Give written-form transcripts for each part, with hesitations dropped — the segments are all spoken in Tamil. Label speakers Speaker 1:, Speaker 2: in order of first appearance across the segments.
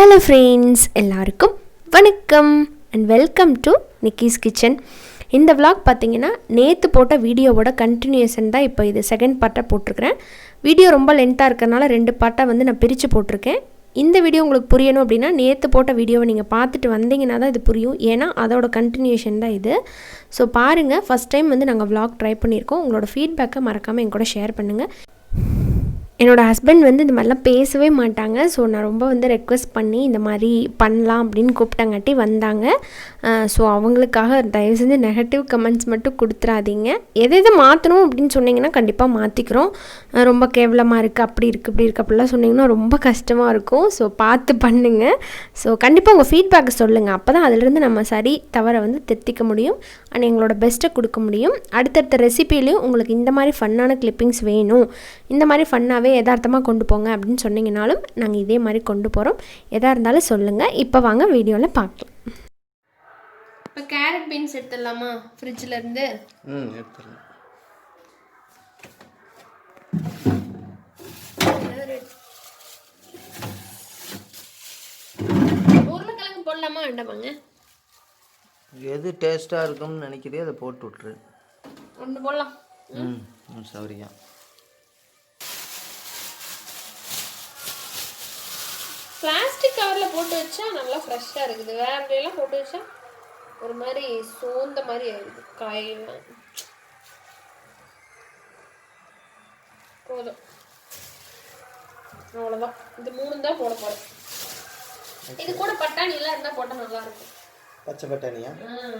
Speaker 1: ஹலோ ஃப்ரெண்ட்ஸ், எல்லாருக்கும் வணக்கம் and welcome to Nikki's kitchen. இந்த vlog பார்த்தீங்கன்னா நேற்று போட்ட வீடியோவோட கண்டினியூஷன் தான். இப்போ இது செகண்ட் பார்ட்டாக போட்டிருக்கிறேன். வீடியோ ரொம்ப லென்த்தாக இருக்கிறனால 2 பார்ட்டாக வந்து நான் பிரித்து போட்டிருக்கேன். இந்த வீடியோ உங்களுக்கு புரியணும் அப்படின்னா நேற்று போட்ட வீடியோவை நீங்கள் பார்த்துட்டு வந்தீங்கன்னா தான் இது புரியும். ஏன்னா அதோட கண்டினியூஷன் தான் இது. ஸோ பாருங்கள், ஃபஸ்ட் டைம் வந்து நாங்கள் vlog ட்ரை பண்ணியிருக்கோம். உங்களோட ஃபீட்பேக்கை மறக்காமல் என் கூட ஷேர் பண்ணுங்கள். என்னோடய ஹஸ்பண்ட் வந்து இந்த மாதிரிலாம் பேசவே மாட்டாங்க. ஸோ நான் ரொம்ப வந்து ரெக்வெஸ்ட் பண்ணி இந்த மாதிரி பண்ணலாம் அப்படின்னு கூப்பிட்டங்காட்டி வந்தாங்க. ஸோ அவங்களுக்காக தயவு செஞ்சு நெகட்டிவ் கமெண்ட்ஸ் மட்டும் கொடுத்துறாதீங்க. எதை மாற்றணும் அப்படின்னு சொன்னிங்கன்னா கண்டிப்பாக மாற்றிக்கிறோம். ரொம்ப கேவலமாக இருக்குது, அப்படி இருக்குது, இப்படி இருக்குது அப்படிலாம் சொன்னிங்கன்னா ரொம்ப கஷ்டமாக இருக்கும். ஸோ பார்த்து பண்ணுங்கள். ஸோ கண்டிப்பாக உங்கள் ஃபீட்பேக்கை சொல்லுங்கள். அப்போ தான் அதிலிருந்து நம்ம சரி தவறை வந்து திருத்திக்க முடியும் அண்ட் எங்களோட பெஸ்ட்டை கொடுக்க முடியும். அடுத்தடுத்த ரெசிபிலையும் உங்களுக்கு இந்த மாதிரி ஃபன்னான கிளிப்பிங்ஸ் வேணும், இந்த மாதிரி ஃபன்னாகவே யதார்த்தமாக கொண்டு போங்க அப்படின்னு சொன்னீங்கனாலும் நாங்கள் இதே மாதிரி கொண்டு போகிறோம். எதாக இருந்தாலும் சொல்லுங்கள். இப்போ வாங்க வீடியோவில் பார்க்கலாம். இப்போ கேரட் பீன்ஸ் எடுத்துடலாமா ஃப்ரிட்ஜில் இருந்து?
Speaker 2: எடுத்துடலாம்.
Speaker 1: உருளைக்கிழங்கு போடலாமா வேண்டாமாங்க?
Speaker 2: எது டேஸ்ட்டாக இருக்கும்னு நினைக்கிறே அதை போட்டு விட்ரு.
Speaker 1: ஒன்று போடலாம்.
Speaker 2: சௌரியா.
Speaker 1: பிளாஸ்டிக் கவரில் போட்டு வச்சா நல்லா ஃப்ரெஷ்ஷாக இருக்குது. வேறெல்லாம் போட்டு வச்சா ஒரு மாதிரி சோர்ந்த மாதிரி ஆயிடுது காயெல்லாம். போதும், அவ்வளோதான். இது 3 தான் போட போகிறேன். இது கூட பட்டாணி எல்லாம் இருந்தால் போட்டால் நல்லா இருக்கும்.
Speaker 2: பச்சை பட்டாணியா?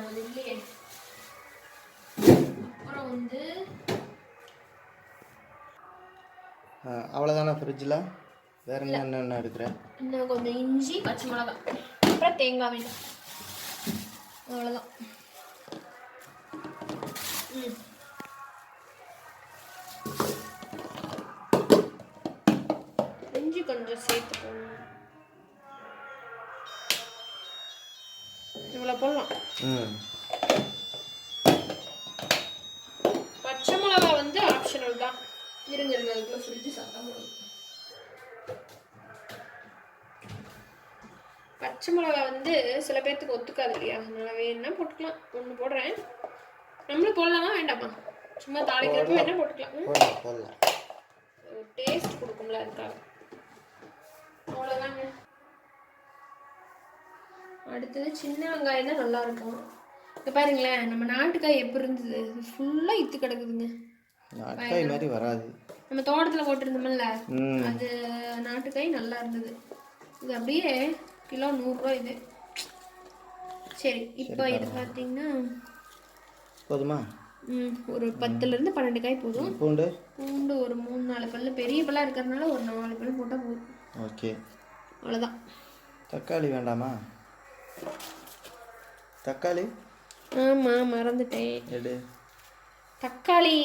Speaker 1: அது இல்லையே. அப்புறம் வந்து
Speaker 2: அவ்வளோதானே ஃப்ரிட்ஜில்? வேற என்ன எடுக்கிறேன்?
Speaker 1: இன்னும் கொஞ்சம் இஞ்சி, பச்சை மிளகாய், அப்புறம் தேங்காய் வேணும். அவ்வளோதான். இஞ்சி கொஞ்சம் சேர்த்து போடணும். இவ்வளோ போடலாம். பச்சை மிளகாய் வந்து ஆப்ஷனல் தான். இருங்க அதுக்குள்ள ஃப்ரிட்ஜ் சாப்பிட்டா போதும். பச்சை மிளகாய் வந்து சில பேர்த்துக்கு ஒத்துக்காது இல்லையா, அதனால வேணும்னா போட்டுக்கலாம். ஒன்று போடுறேன். நம்மளும் போடலாமா வேண்டாமா? சும்மா தாளிக்கிறப்ப வேணா போட்டுக்கலாம். டேஸ்ட் கொடுக்கும்ல, அதுக்காக. அவ்வளோதாங்க. அடுத்தது சின்ன வெங்காயம் தான் நல்லா இருக்கும். இப்போ பாருங்களேன், நம்ம நாட்டுக்காய் எப்படி இருந்தது? ஃபுல்லாக இத்து கிடக்குதுங்க.
Speaker 2: நாட்டுக்காய் மாதிரி வராது. நம்ம
Speaker 1: தோட்டத்தில் போட்டிருந்தோம்ல, அது நாட்டுக்காய் நல்லா இருந்தது. இது அப்படியே கிலோ 100 ரூபா இது. சரி, இப்போ இது பார்த்தீங்கன்னா
Speaker 2: போதுமா?
Speaker 1: ஒரு 10லேருந்து 12 காய் போதும்.
Speaker 2: பூண்டு
Speaker 1: ஒரு 3-4 பல்லு, பெரிய பல்லாக இருக்கிறதுனால ஒரு 4 பல்லு போட்டால் போதும்.
Speaker 2: ஓகே,
Speaker 1: அவ்வளோதான்.
Speaker 2: தக்காளி வேண்டாமா? தக்காளி
Speaker 1: ஆமாம், மறந்துட்டேன்.
Speaker 2: எடு.
Speaker 1: தக்காளி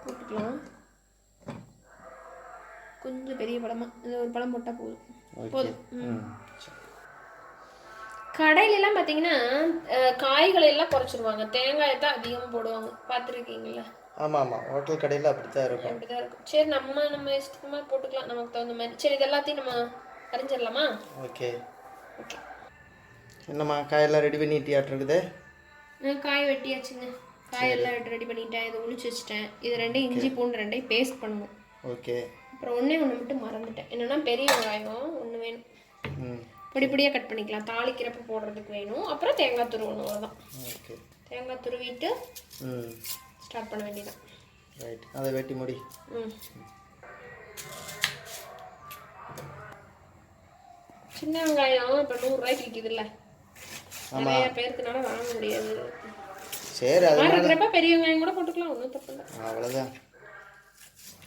Speaker 1: போட்டுக்கலாம். கொஞ்சம் பெரிய பழமா, இது ஒரு பழம் போட்டால் போதும். கடையிலலாம் பார்த்தீங்கன்னா காய்களை எல்லாம் குறைச்சிருவாங்க, தேங்காயை தான் அதிகமாக போடுவாங்க. பார்த்துருக்கீங்களா?
Speaker 2: ஆமாம், ஹோட்டல் கடையில் அப்படித்தான் இருக்கும்.
Speaker 1: சரி, நம்ம இஷ்டமா போட்டுக்கலாம், நமக்கு தகுந்த மாதிரி. சரி, இது எல்லாத்தையும் நம்ம அரிஞ்சிடலாமா?
Speaker 2: ஓகே. என்னம்மா, காயெல்லாம் ரெடி பண்ணிட்டியாட்டு இருக்குது?
Speaker 1: காய் வெட்டியாச்சுங்க. காயெல்லாம் ரெடி பண்ணிட்டேன். இதை ஒழிச்சு வச்சுட்டேன். இது 2 இஞ்சி பூண்டு 2 பேஸ்ட் பண்ணணும்.
Speaker 2: ஓகே.
Speaker 1: அப்புறம் ஒன்று மட்டும் மறந்துட்டேன். என்னென்னா பெரிய வெங்காயம் 1 வேணும். பொடியாக கட் பண்ணிக்கலாம், தாளிக்கிறப்ப போடுறதுக்கு வேணும். அப்புறம் தேங்காய் துருவணும், அவ்வளோதான்.
Speaker 2: ஓகே. தேங்காய்
Speaker 1: துருவிட்டு ஸ்டார்ட் பண்ண வேண்டியதான்.
Speaker 2: ரைட், அதை வெட்டி முடி.
Speaker 1: சின்ன வெங்காயம் இப்போ 100 ரூபாய்க்கு விற்கிதுல்ல, நிறைய பேருக்குனால வாங்க முடியாது.
Speaker 2: சரி, அது
Speaker 1: இருக்கிறப்ப பெரிய வெங்காயம் கூட போட்டுக்கலாம், ஒன்றும் தப்பு இல்லை.
Speaker 2: அவ்வளோதான்.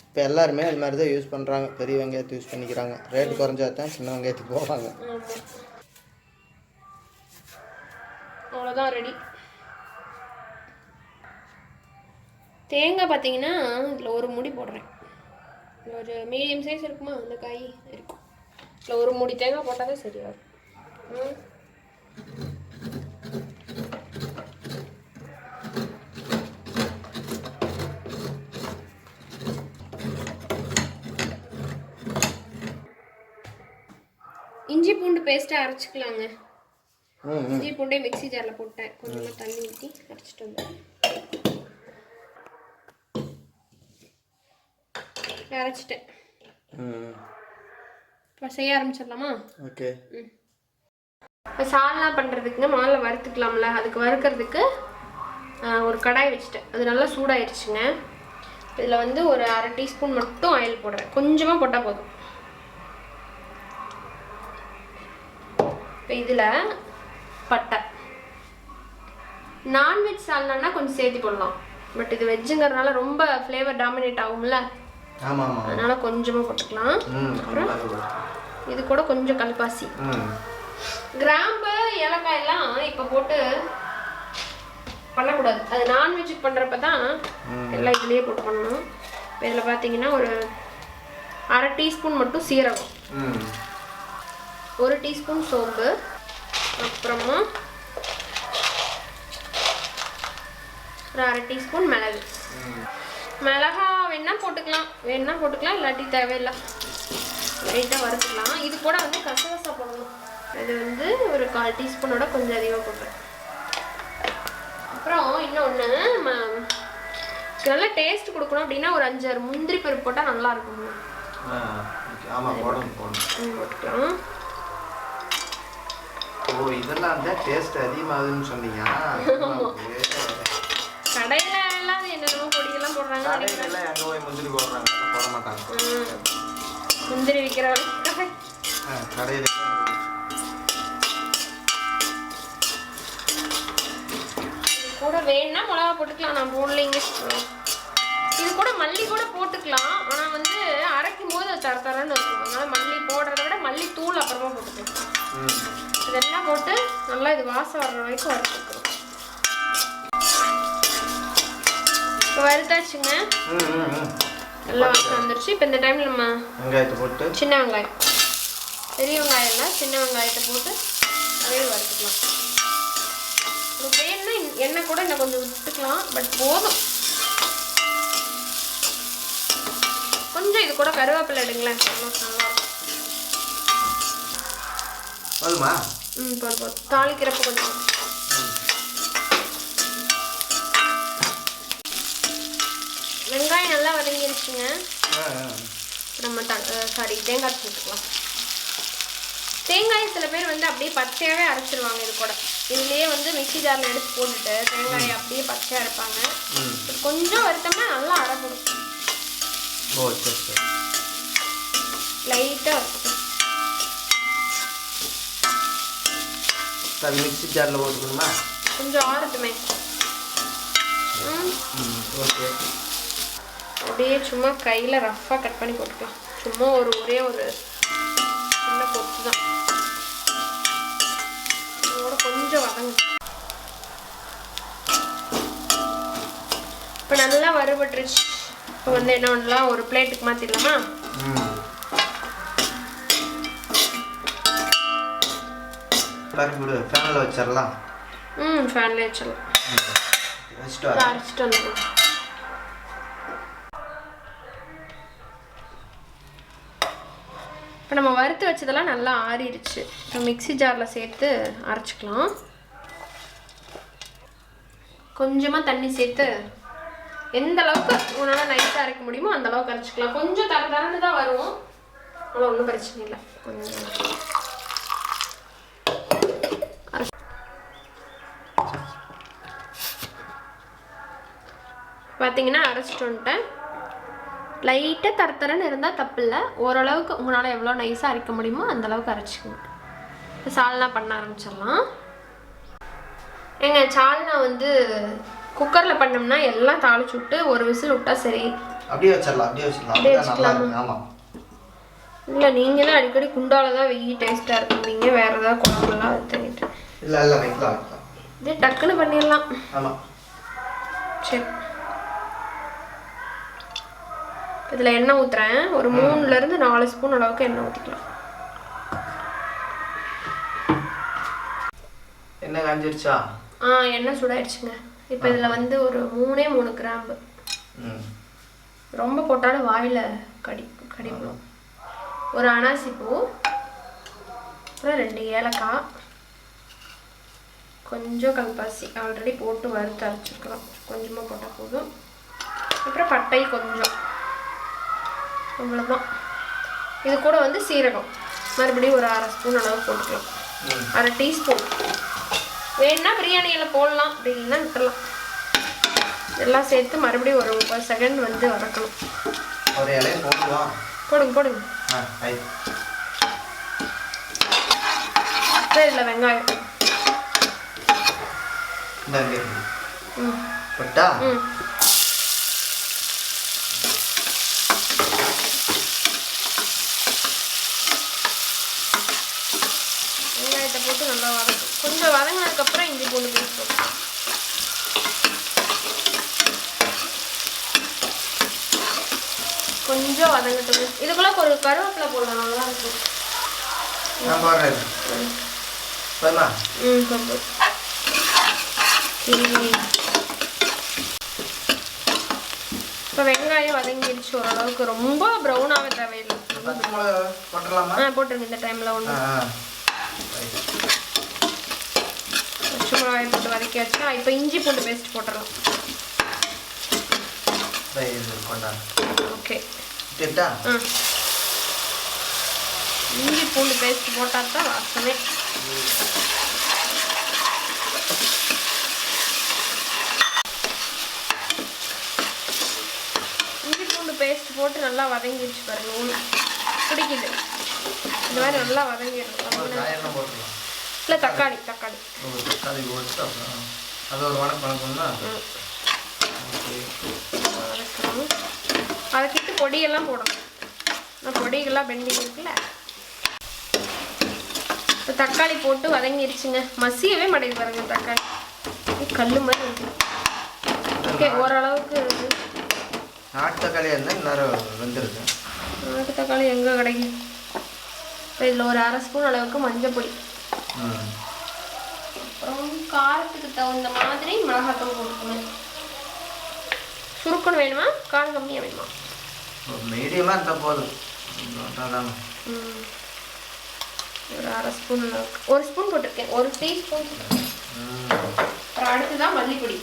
Speaker 2: இப்போ எல்லாருமே அது மாதிரி தான் யூஸ் பண்ணுறாங்க. பெரிய வெங்காயத்தை யூஸ் பண்ணிக்கிறாங்க. ரேட்டு குறைஞ்சா தான் சின்ன வெங்காயத்துக்கு போவாங்க.
Speaker 1: அவ்வளோதான், ரெடி. தேங்காய் பார்த்தீங்கன்னா இதில் ஒரு மூடி போடுறேன். ஒரு மீடியம் சைஸ் இருக்குமா, அந்த காய் இருக்கும். இதில் ஒரு மூடி தேங்காய் போட்டால் தான் சரியாக இருக்கும். பேஸ்ட்டாக அரைச்சிக்கலாங்க. இஞ்சி பூண்டே மிக்ஸி ஜாரில் போட்டேன், கொஞ்சமாக தண்ணி ஊற்றி அரைச்சிட்டு வந்தேன். அரைச்சிட்டேன். இப்போ செய்ய ஆரம்பிச்சிடலாமா?
Speaker 2: ஓகே.
Speaker 1: இப்போ சால்னா பண்ணுறதுக்குங்க முதல்ல வறுத்துக்கலாம்ல. அதுக்கு வறுக்கிறதுக்கு ஒரு கடாய் வச்சுட்டேன். அது நல்லா சூடாயிடுச்சுங்க. இதில் வந்து ஒரு 1/2 டீஸ்பூன் மட்டும் ஆயில் போடுறேன், கொஞ்சமாக போட்டால் போதும். இப்போ இதில் பட்டை, நான்வெஜ் சால்னா கொஞ்சம் சேர்த்து போடலாம், பட் இது வெஜ்ஜுங்கிறதுனால ரொம்ப ஃப்ளேவர் டாமினேட் ஆகும்ல, அதனால கொஞ்சமாக போட்டுக்கலாம். அப்புறம் இது கூட கொஞ்சம் கல்பாசி, கிராம்பு, ஏலக்காய் எல்லாம் இப்போ போட்டு பண்ணக்கூடாது. அது நான்வெஜ்ஜுக்கு பண்ணுறப்ப தான் எல்லாம் இதுலேயே போட்டு பண்ணணும். இப்போ இதில் பார்த்தீங்கன்னா ஒரு 1/2 டீஸ்பூன் மட்டும் சீரகம், 1 டீஸ்பூன் சோம்பு, அப்புறமா ஒரு 1/2 டீஸ்பூன் மிளகு. மிளகா வேணால் போட்டுக்கலாம், இல்லாட்டி தேவையில்லை, லைட்டாக வறுத்துக்கலாம். இது கூட வந்து கசகசா போடணும். இது வந்து ஒரு 1/4 டீஸ்பூனோட கொஞ்சம் அதிகமாக போடுறேன். அப்புறம் இன்னொன்று, நல்லா டேஸ்ட் கொடுக்கணும் அப்படின்னா ஒரு 5-6 முந்திரி பருப்பு போட்டால் நல்லா இருக்கும். போட்டுக்கலாம்.
Speaker 2: ஓ, இதெல்லாம் தான் டேஸ்ட் அதிகமாகுதுன்னு சொன்னீங்க.
Speaker 1: கடையில எல்லாம் என்னென்னமோ பொடியெல்லாம் போடுறாங்க.
Speaker 2: கடையில எங்க போய் முந்திரி போடுறாங்க, போட மாட்டாங்க.
Speaker 1: முந்திரி விற்கிற வரைக்கும்
Speaker 2: கடையில
Speaker 1: கூட வேணும்னா மிளகா போட்டுக்கலாம், நான் போடலைங்க. இது கூட மல்லி கூட போட்டுக்கலாம், ஆனால் வந்து அரைக்கும் போது அது தரன்னு இருக்கும். அதனால மல்லி போடுறத விட மல்லி தூள் அப்புறமா போட்டுக்கலாம். இதெல்லாம் போட்டு நல்லா இது வாசம் வர்ற வரைக்கும் வறுத்துக்கணும். இப்போ வறுத்தாச்சுங்க, நல்லா வாசம் வந்துருச்சு. இப்போ இந்த டைமில் நம்ம
Speaker 2: வெங்காயத்தை போட்டு,
Speaker 1: சின்ன வெங்காயம், பெரிய வெங்காயம் இல்லை, சின்ன வெங்காயத்தை போட்டு அதையும் வறுத்துக்கலாம். வேணும்னா எண்ணெய் கூட இன்னும் கொஞ்சம் விட்டுக்கலாம், பட் போதும். கொஞ்சம் இது கூட கருவேப்பிலை எடுங்களேன், நல்லா
Speaker 2: போதுமா?
Speaker 1: போதும். தாளிக்கிறப்ப கொஞ்சம் வெங்காயம் நல்லா வதங்கிருச்சுங்க. நம்ம தேங்காய் போட்டுக்கலாம். தேங்காய் சில பேர் வந்து அப்படியே பச்சையாகவே அரைச்சிருவாங்க. இது கூட இதுலேயே வந்து மிக்ஸி ஜாரில் எடுத்து போட்டுட்டு தேங்காயை அப்படியே பச்சையாக அரைப்பாங்க. கொஞ்சம் வறுத்தோம்னா நல்லா அரைப்படும். லைட்டாக வறுத்துக்கணும்.
Speaker 2: அது மிக்ஸி ஜாரில் போட்டுக்கணுமா?
Speaker 1: கொஞ்சம் ஆறட்டுமே.
Speaker 2: ஓகே.
Speaker 1: அப்படியே சும்மா கையில் ரஃப்பாக கட் பண்ணி போட்டுக்கலாம். சும்மா ஒரே ஒரு சின்ன பொட்டு தான். அதோட கொஞ்சம் வதங்க. இப்போ நல்லா வறுபட்டுருச்சு. இப்போ வந்து என்ன பண்ணலாம், ஒரு பிளேட்டுக்கு மாற்றிடலாமா?
Speaker 2: ஃபேனில் வச்சிடலாம்.
Speaker 1: ஃபேனில் வச்சிடலாம். அரைச்சிட்டு வந்துடும். இப்போ நம்ம வறுத்து வச்சதெல்லாம் நல்லா ஆறிடுச்சு. இப்போ மிக்ஸி ஜாரில் சேர்த்து அரைச்சிக்கலாம். கொஞ்சமாக தண்ணி சேர்த்து எந்த அளவுக்கு உன்னால் நைஸாக அரைக்க முடியுமோ அந்த அளவுக்கு அரைச்சிக்கலாம். கொஞ்சம் தரன்னு தான் வரும், ஆனால் ஒன்றும் பிரச்சனை இல்லை. கொஞ்சம் பார்த்தீங்கன்னா அரைச்சிட்டு வந்துட்டேன். லைட்டாக தரன்னு இருந்தால் தப்பு இல்லை. ஓரளவுக்கு உங்களால் எவ்வளோ நைஸாக அரைக்க முடியுமோ அந்தளவுக்கு அரைச்சிக்கணும். இப்போ சால்னா பண்ண ஆரம்பிச்சிடலாம். சால்னா வந்து குக்கரில் பண்ணோம்னா எல்லாம் தாளிச்சு விட்டு ஒரு விசில் விட்டா சரி.
Speaker 2: அப்படியே வச்சிடலாம்.
Speaker 1: இல்லை, நீங்கள் தான் அடிக்கடி குண்டால தான் வெயி டேஸ்ட்டாக இருக்குங்க, வேறு ஏதாவது குழம்புலாம் எடுத்துக்கிட்டு.
Speaker 2: இல்லை வைக்கலாம்.
Speaker 1: இதே டக்குன்னு பண்ணிடலாம்.
Speaker 2: ஆமாம்,
Speaker 1: சரி. இதில் எண்ணெய் ஊற்றுறேன். ஒரு 3லேருந்து 4 ஸ்பூன் அளவுக்கு எண்ணெய் ஊற்றிக்கலாம்.
Speaker 2: எண்ணெய் காஞ்சிருச்சா?
Speaker 1: எண்ணெய் சூடாயிடுச்சுங்க. இப்போ இதில் வந்து ஒரு 3 கிராம்பு, ரொம்ப போட்டாலும் வாயில் கடிப்போம். ஒரு அனாசி பூ, அப்புறம் 2 ஏலக்காய், கொஞ்சம் கல்பாசி ஆல்ரெடி போட்டு வறுத்து அரைச்சிருக்கிறோம், கொஞ்சமாக போட்டால் போதும். அப்புறம் பட்டை கொஞ்சம், அவ்வளோதான். இது கூட வந்து சீரகம் மறுபடியும் ஒரு 1/2 ஸ்பூன் அளவு போட்டுக்கலாம், 1/2 டீஸ்பூன். வேணுன்னா பிரியாணியில் போடலாம், அப்படி இல்லைன்னா விட்டுடலாம். எல்லாம் சேர்த்து மறுபடியும் ஒரு 30 செகண்ட் வந்து வதக்கணும்.
Speaker 2: ஒரு இலையை போட்டுலாம்,
Speaker 1: போடுங்க. இதில் வெங்காயம்
Speaker 2: போட்டா
Speaker 1: வெங்காயத்தை போட்டு நல்லா வதக்கும். கொஞ்சம் வதங்கினதுக்கப்புறம் இஞ்சி பூண்டு பேஸ்ட் போட்டுக்கலாம். கொஞ்சம் வதங்கட்டும். இதுக்குள்ள ஒரு கருவேப்பிலை போடலாம், நல்லா இருக்கும்.
Speaker 2: நான் போடுறேன்.
Speaker 1: இப்போ வெங்காயம் வதங்கிடுச்சு ஓரளவுக்கு, ரொம்ப ப்ரௌனாக தேவையில்லை. போட்டுருங்க இந்த டைமில் ஒன்று. பச்சை மிளகாய் போட்டு வதக்கியாச்சு. இப்போ இஞ்சி பூண்டு பேஸ்ட் போட்டுடலாம். ஓகே, இஞ்சி பூண்டு பேஸ்ட் போட்டால் தான் வாசமே. இஞ்சி பூண்டு பேஸ்ட் போட்டு நல்லா வதங்கிடுச்சு பாருங்க. பிடிக்குது இந்த மாதிரி நல்லா வதங்கிடணும். இல்லை தக்காளி வதக்கிட்டு பொடியெல்லாம் போடணும். பொடிகள்லாம் பெண்டிங் இருக்குல்ல. இப்போ தக்காளி போட்டு வதங்கிடுச்சுங்க. மசியவே மாட்டேங்குது பாருங்க, தக்காளி கல் மாதிரி இருக்கு. ஓகே, ஓரளவுக்கு
Speaker 2: நாட்டு தக்காளி வெந்திருக்கு.
Speaker 1: நாட்டு தக்காளி எங்கே கிடைக்கும்? இப்போ இதில் ஒரு 1/2 ஸ்பூன் அளவுக்கு மஞ்சள் பொடி, அப்புறம் காரத்துக்கு தகுந்த மாதிரி மிளகாத்தூள் போட்டுக்கணும். சுருக்குன்னு வேணுமா, காரம் கம்மியாக வேணுமா?
Speaker 2: மீடியமாக இருந்தால் போதும்.
Speaker 1: ஒரு 1/2 ஸ்பூன் அளவுக்கு, 1 ஸ்பூன் போட்டிருக்கேன், 1 டீஸ்பூன். அப்புறம் அடுத்துதான் மல்லிப்பொடி,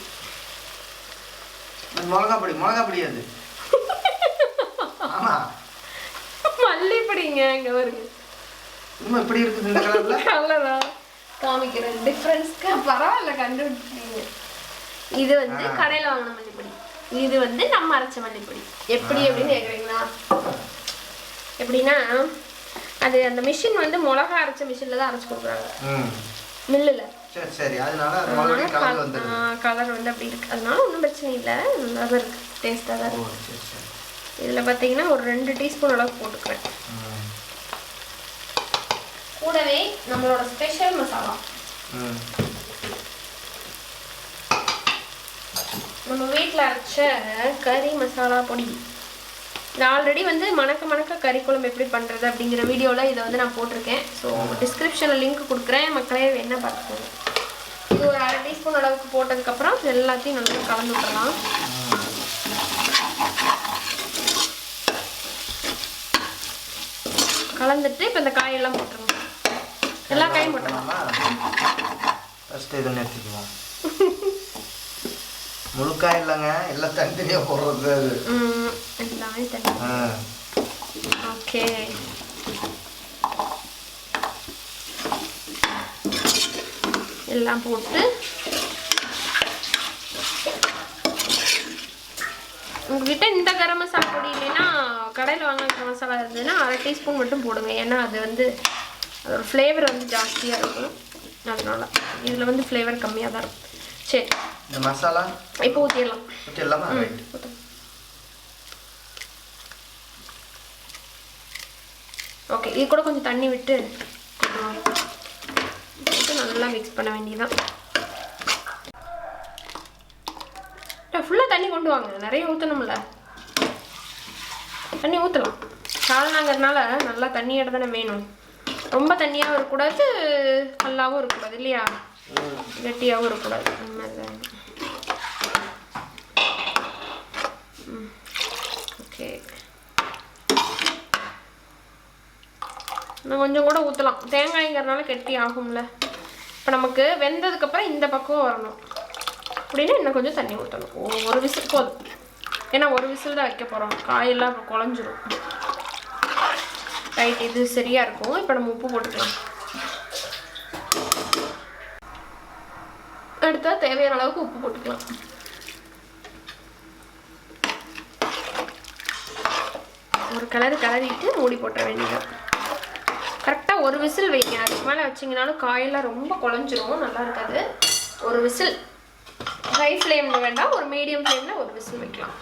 Speaker 2: மிளகா பொடி அது.
Speaker 1: மல்லிப்பொடிங்க. இங்கே வருங்க,
Speaker 2: இப்படி இருக்குது இந்த கலர்ல.
Speaker 1: கலரா காமிக்கிறேன் டிஃப்ரென்ஸ்க்கு. பரவாயில்ல, கண்டுபிடிச்சிங்க. இது வந்து கடையில் வாங்கின மல்லிப்பொடி, இது வந்து நம்ம அரைச்ச மல்லிப்பொடி. எப்படி அப்படின்னு கேட்குறீங்களா? எப்படின்னா, அது அந்த மிஷின் வந்து மிளகா அரைச்ச மிஷினில் தான் அரைச்சி கொடுக்குறாங்க, மில்லில்.
Speaker 2: சரி, அதனால
Speaker 1: கலர் வந்து அப்படி இருக்குது. அதனால ஒன்றும் பிரச்சனை இல்லை, நல்லா தான் இருக்குது, டேஸ்ட்டாக தான் இருக்குது. இதில் பார்த்தீங்கன்னா ஒரு 2 டீஸ்பூன் அளவுக்கு போட்டுக்கிறேன். கூடவே நம்மளோட ஸ்பெஷல் மசாலா, நம்ம வீட்டில் அரைச்ச கறி மசாலா பொடி. இது ஆல்ரெடி வந்து மணக்க கறி குழம்பு எப்படி பண்ணுறது அப்படிங்கிற வீடியோவில் இதை வந்து நான் போட்டிருக்கேன். ஸோ டிஸ்கிரிப்ஷனில் லிங்க் கொடுக்குறேன், மக்களே என்ன பார்த்துக்கோங்க. இது ஒரு 1/2 டீஸ்பூன் அளவுக்கு போட்டதுக்கப்புறம் எல்லாத்தையும் நல்லா கலந்து விட்டுறலாம். கலந்துட்டு இப்போ இந்த காயெல்லாம் போட்டுருங்க. எல்லா காயும் போட்டுருலாமா?
Speaker 2: ஃபஸ்ட்டு இது எடுத்துக்குவோம். முழுக்காய் இல்லைங்க, எல்லாம் தனித்தனியாக போடுறது.
Speaker 1: எல்லாமே தனி. ஓகே, எல்லாம் போட்டு உங்ககிட்ட இந்த கரம் மசாலா பொடி இல்லைன்னா கடையில் வாங்கின கரம் மசாலா இருந்ததுன்னா 1/2 டீஸ்பூன் மட்டும் போடுங்க. ஏன்னா அது வந்து அதோட ஃப்ளேவர் வந்து ஜாஸ்தியாக இருக்கும், அதனால இதில் வந்து ஃப்ளேவர் கம்மியாக தான் இருக்கும். சரி,
Speaker 2: இந்த மசாலா
Speaker 1: இப்போ ஊற்றிடலாம்.
Speaker 2: ஊற்றிடலாமா?
Speaker 1: ஓகே, இது கூட கொஞ்சம் தண்ணி விட்டு நல்லா மிக்ஸ் பண்ண வேண்டியதான். ஃபுல்லாக தண்ணி கொண்டு வாங்க, நிறைய ஊற்றணும்ல. தண்ணி ஊற்றலாம், சாதனாங்கிறதுனால நல்லா தண்ணியோட தானே வேணும். ரொம்ப தண்ணியாகவும் இருக்கக்கூடாது, நல்லாவும் இருக்கக்கூடாது இல்லையா, கெட்டியாகவும் இருக்கக்கூடாது. அந்த மாதிரி தான். ஓகே, இன்னும் கொஞ்சம் கூட ஊற்றலாம், தேங்காய்ங்கிறதுனால கெட்டி ஆகும்ல. இப்போ நமக்கு வெந்ததுக்கப்புறம் இந்த பக்கம் வரணும் அப்படின்னா இன்னும் கொஞ்சம் தண்ணி ஊற்றணும். ஒரு விசில் போதும், ஏன்னா ஒரு விசில் தான் வைக்க போகிறோம், காயெல்லாம் இப்போ குழஞ்சிரும். ரைட், இது சரியாக இருக்கும். இப்போ நம்ம உப்பு போட்டுக்கலாம். அடுத்தா தேவையான அளவுக்கு உப்பு போட்டுக்கலாம். ஒரு கிளறிட்டு மூடி போட்டுற வேண்டியது. கரெக்டாக ஒரு விசில் வைங்க, அதுக்கு மேலே வச்சிங்கனாலும் காயெல்லாம் ரொம்ப குழஞ்சிரும், நல்லா இருக்காது. ஒரு விசில், ஹை ஃப்ளேமில் வேண்டாம், ஒரு மீடியம் ஃப்ளேமில் ஒரு விசில் வைக்கலாம்.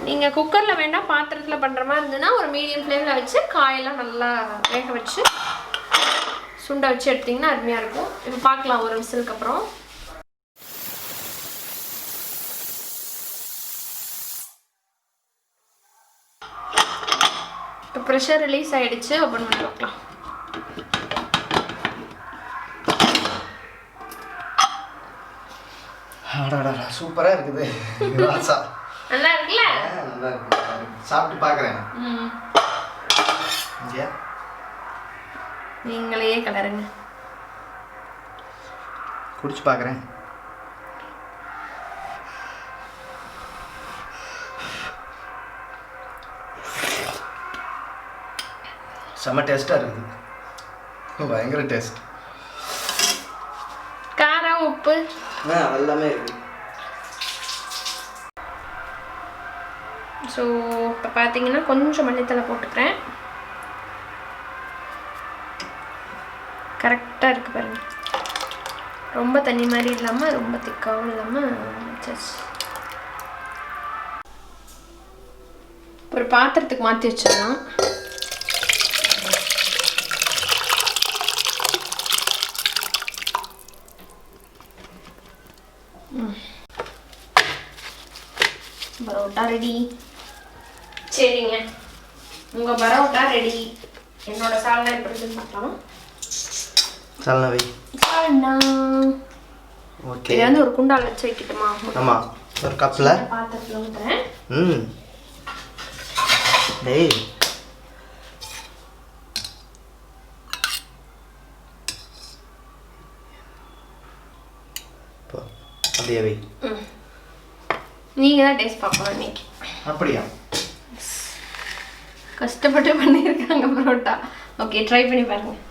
Speaker 1: நீங்கள் குக்கரில் வேண்டாம், பாத்திரத்தில் பண்ணுற மாதிரி இருந்ததுன்னா ஒரு மீடியம் ஃப்ளேமில் வச்சு காயெல்லாம் நல்லா வேக வச்சு சுண்டை வச்சு எடுத்திங்கன்னா அருமையாக இருக்கும். இப்போ பார்க்கலாம் ஒரு விசிலுக்கு அப்புறம். இப்போ ப்ரெஷர் ரிலீஸ் ஆகிடுச்சு, ஓப்பன் பண்ணி பார்க்கலாம்.
Speaker 2: சூப்பராக இருக்குது.
Speaker 1: நல்லா இருக்குல்ல?
Speaker 2: நல்லா இருக்கு, சாப்பிட்டு பார்க்குறேன்.
Speaker 1: நீங்களே கலருங்க,
Speaker 2: குடிச்சு பார்க்குறேன். செம்ம டேஸ்ட்டாக இருக்குது, பயங்கர டேஸ்ட்.
Speaker 1: காரம் உப்பு
Speaker 2: எல்லாமே இருக்குது.
Speaker 1: ஸோ இப்போ பார்த்தீங்கன்னா கொஞ்சம் மல்லித்தலை போட்டுக்கிறேன். கரெக்டாக இருக்குது பாருங்க, ரொம்ப தண்ணி மாதிரி இல்லாமல் ரொம்ப திக்காகவும் இல்லாமல் ஜஸ்ட் ஒரு பாத்திரத்துக்கு மாற்றி வச்சிடலாம். பரோட்டா ரெடி. சரிங்க, உங்கள் பரோட்டா ரெடி. என்னோட சால்னா எப்படி இருக்குன்னு பார்க்கலாம்.
Speaker 2: சால்னா வை.
Speaker 1: சால்னா
Speaker 2: ஓகே,
Speaker 1: இதை வந்து ஒரு குண்டால் வச்சு வைக்கட்டுமா?
Speaker 2: ஆமாம், ஒரு கப்பில்
Speaker 1: பாத்திரத்தில் ஊற்றுறேன்.
Speaker 2: டேய் அப்படியே வை.
Speaker 1: நீங்கள் தான் டேஸ்ட் பார்க்கணும் இன்னைக்கு.
Speaker 2: அப்படியா?
Speaker 1: கஷ்டப்பட்டு பண்ணியிருக்காங்க பரோட்டா. ஓகே, ட்ரை பண்ணி பாருங்கள்.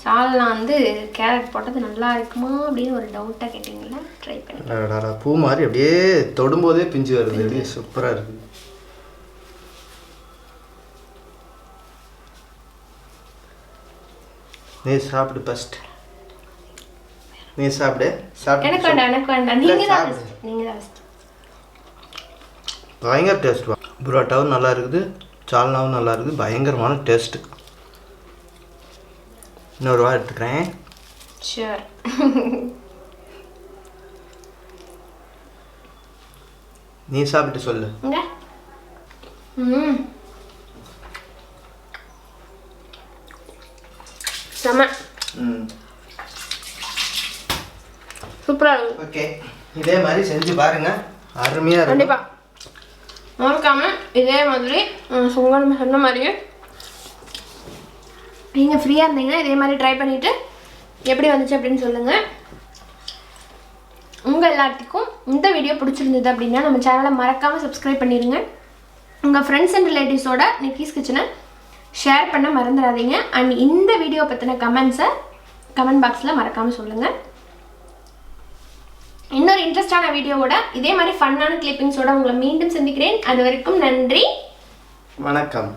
Speaker 1: சால்னா வந்து கேரட் போட்டது நல்லா இருக்குமா அப்படின்னு ஒரு டவுட்டாக கேட்டிங்களா? ட்ரை பண்ணி.
Speaker 2: பூ மாதிரி அப்படியே தொடும்போதே பிஞ்சு வருது, அப்படியே சூப்பராக இருக்குது. நீ சாப்பிடு ஃபர்ஸ்ட், நீ சாப்பிடு. சாப்பிடு.
Speaker 1: எனக்கு வேண்டாம், எனக்கு வேண்டாம், நீங்கள் தான் நீங்கள் தான்
Speaker 2: பயங்கர டேஸ்ட். புரோட்டாவும் நல்லா இருக்குது, சால்னாவும் நல்லா இருக்குது, பயங்கரமான டேஸ்ட்டு. இன்னொரு வா எடுத்துக்கிறேன்.
Speaker 1: ஷூர்.
Speaker 2: நீ சாப்பிட்டு சொல்லு.
Speaker 1: செம சூப்பராக இருக்குது.
Speaker 2: ஓகே, இதே மாதிரி செஞ்சு பாருங்க, அருமையாக இருக்கும்.
Speaker 1: கண்டிப்பாக மறக்காமல் இதே மாதிரி சுங்கநம்ம சொன்ன மாதிரியே நீங்கள் ஃப்ரீயாக இருந்தீங்கன்னா இதே மாதிரி ட்ரை பண்ணிவிட்டு எப்படி வந்துச்சு அப்படின்னு சொல்லுங்கள். உங்கள் எல்லாத்துக்கும் இந்த வீடியோ பிடிச்சிருந்தது அப்படின்னா நம்ம சேனலை மறக்காமல் சப்ஸ்கிரைப் பண்ணிடுங்க. உங்கள் ஃப்ரெண்ட்ஸ் அண்ட் ரிலேட்டிவ்ஸோட நிக்கிஸ் கிச்சனை ஷேர் பண்ண மறந்துடாதீங்க. அண்ட் இந்த வீடியோ பற்றின கமெண்ட்ஸை கமெண்ட் பாக்ஸில் மறக்காமல் சொல்லுங்கள். இன்னொரு இன்ட்ரெஸ்டான வீடியோவோட இதே மாதிரி ஃபன்னான கிளிப்பிங்ஸோட உங்களை மீண்டும் சந்திக்கிறேன். அது வரைக்கும் நன்றி,
Speaker 2: வணக்கம்.